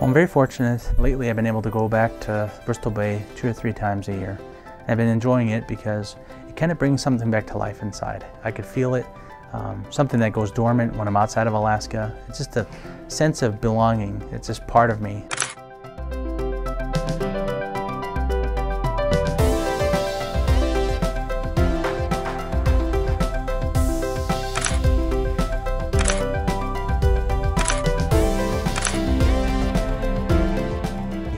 Well, I'm very fortunate. Lately I've been able to go back to Bristol Bay 2 or 3 times a year. I've been enjoying it because it kind of brings something back to life inside. I could feel it, something that goes dormant when I'm outside of Alaska. It's just a sense of belonging. It's just part of me.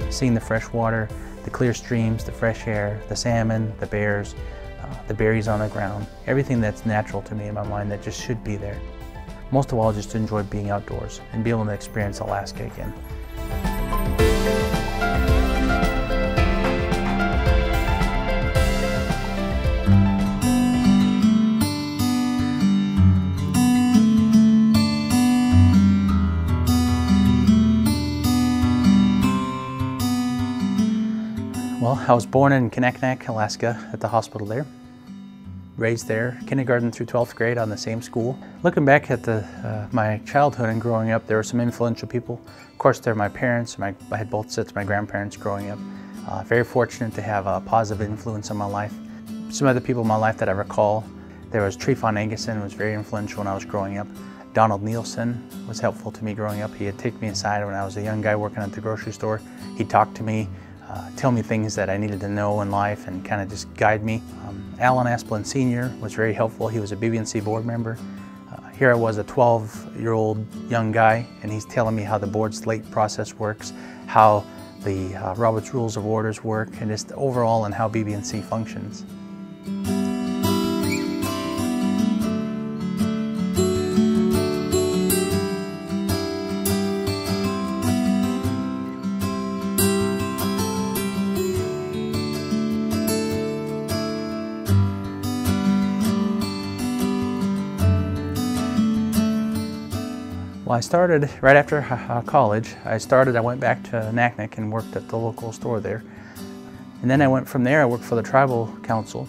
Seeing the fresh water, the clear streams, the fresh air, the salmon, the bears, the berries on the ground, everything that's natural to me in my mind that just should be there. Most of all, just enjoy being outdoors and be able to experience Alaska again. Well, I was born in Kinnickinnic, Alaska, at the hospital there. Raised there, kindergarten through 12th grade on the same school. Looking back at my childhood and growing up, there were some influential people. Of course, there were my parents. I had both sets of my grandparents growing up. Very fortunate to have a positive influence on my life. Some other people in my life that I recall, there was Trifon Anguson, who was very influential when I was growing up. Donald Nielsen was helpful to me growing up. He'd take me aside when I was a young guy working at the grocery store. He'd talk to me, tell me things that I needed to know in life and kind of just guide me. Alan Asplin Sr. was very helpful. He was a BBNC board member. Here I was, a 12-year-old young guy, and he's telling me how the board slate process works, how the Robert's Rules of Orders work, and just overall and how BBNC functions. Well, I started right after college. I went back to Naknek and worked at the local store there. And then I went from there, I worked for the Tribal Council,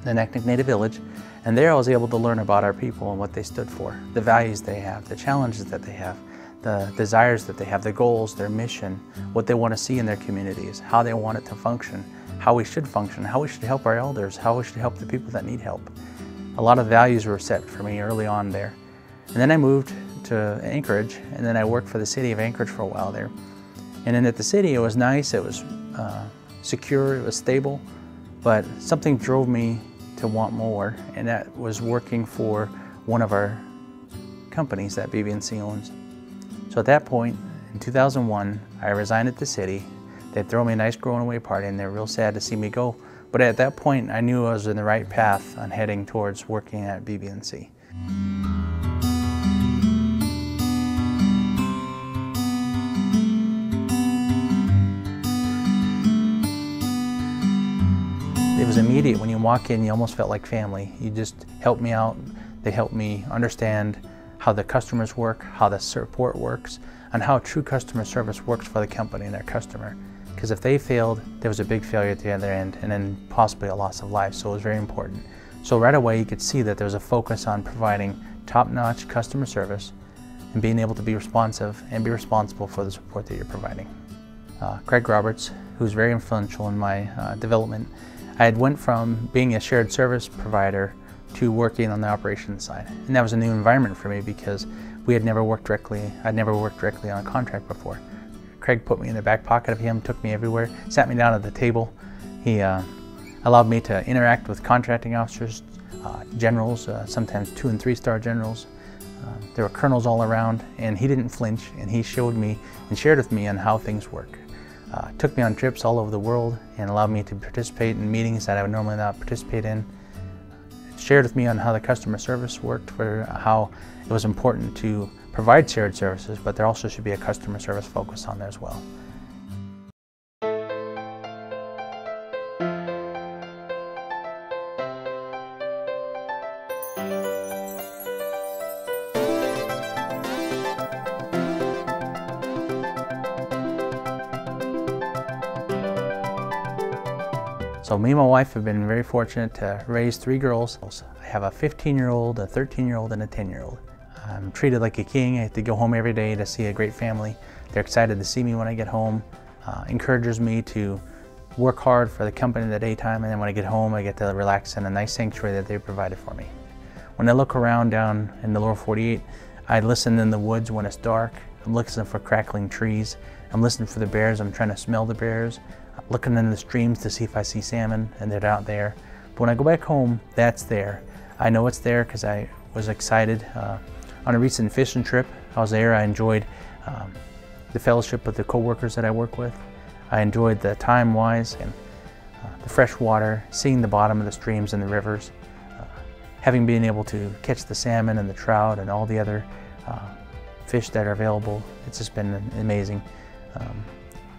the Naknek Native Village, and there I was able to learn about our people and what they stood for, the values they have, the challenges that they have, the desires that they have, the goals, their mission, what they want to see in their communities, how they want it to function, how we should function, how we should help our elders, how we should help the people that need help. A lot of values were set for me early on there. And then I moved to Anchorage, and then I worked for the city of Anchorage for a while there. And then at the city, it was nice, it was secure, it was stable, but something drove me to want more, and that was working for one of our companies that BBNC owns. So at that point, in 2001, I resigned at the city. They'd throw me a nice going away party, and they're real sad to see me go. But at that point, I knew I was in the right path on heading towards working at BBNC. It was immediate. When you walk in, you almost felt like family. You just helped me out. They helped me understand how the customers work, how the support works, and how true customer service works for the company and their customer. Because if they failed, there was a big failure at the other end, and then possibly a loss of life, so it was very important. So right away you could see that there was a focus on providing top-notch customer service and being able to be responsive and be responsible for the support that you're providing. Craig Roberts, who's very influential in my development, I had went from being a shared service provider to working on the operations side. And that was a new environment for me because I'd never worked directly on a contract before. Craig put me in the back pocket of him, took me everywhere, sat me down at the table. He allowed me to interact with contracting officers, generals, sometimes 2- and 3-star generals. There were colonels all around, and he didn't flinch, and he showed me and shared with me on how things work. Took me on trips all over the world and allowed me to participate in meetings that I would normally not participate in. Shared with me on how the customer service worked, for how it was important to provide shared services, but there also should be a customer service focus on there as well. So me and my wife have been very fortunate to raise 3 girls. I have a 15-year-old, a 13-year-old, and a 10-year-old. I'm treated like a king. I have to go home every day to see a great family. They're excited to see me when I get home, encourages me to work hard for the company in the daytime, and then when I get home I get to relax in a nice sanctuary that they provided for me. When I look around down in the lower 48, I listen in the woods when it's dark. I'm listening for crackling trees. I'm listening for the bears. I'm trying to smell the bears. I'm looking into the streams to see if I see salmon, and they're out there. But when I go back home, that's there. I know it's there because I was excited. On a recent fishing trip, I was there. I enjoyed the fellowship with the co-workers that I work with. I enjoyed the time-wise and the fresh water, seeing the bottom of the streams and the rivers, having been able to catch the salmon and the trout and all the other fish that are available. It's just been amazing.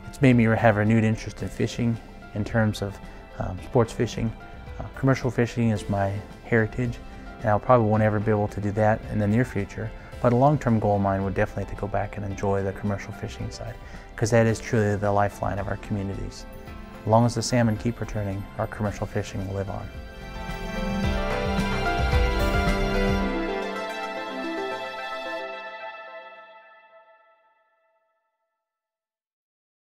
It's made me have a renewed interest in fishing in terms of sports fishing. Commercial fishing is my heritage, and I probably won't ever be able to do that in the near future. But a long-term goal of mine would definitely to go back and enjoy the commercial fishing side, because that is truly the lifeline of our communities. As long as the salmon keep returning, our commercial fishing will live on.